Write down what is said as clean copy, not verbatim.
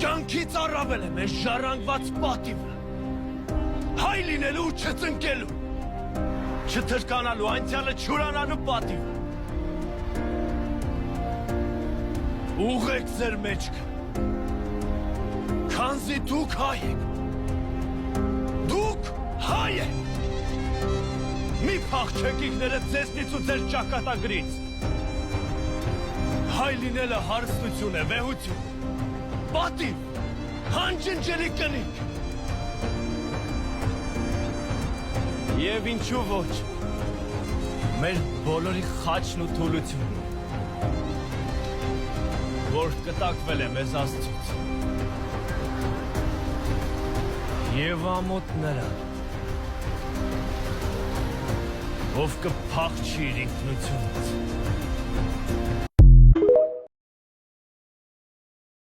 Կյանքից առավել է մեր ժառանգված պատիվը։ Հայ լինելու ու չծնկելու, չթրկանալու, անցյալը չուրանալու պատիվը։ Ուղեք ձեր մեջքը, քանզի դուք հայ եք։ Դուք հայ եք։ Մի փախչեք ինքներդ ձեզնից ու ձեր ճակատագրից։ Հայ լինելը հարստություն է, վեհություն, պատիվ, հանջնջելի կնիկ։ Եվ ինչու ոչ, մեր բոլորի խաչն ու թուլությունն, որ կտակվել է մեզ Աստծուց։ Եվ ամոթ նրան, ով կփախչի իր ինքնությունից։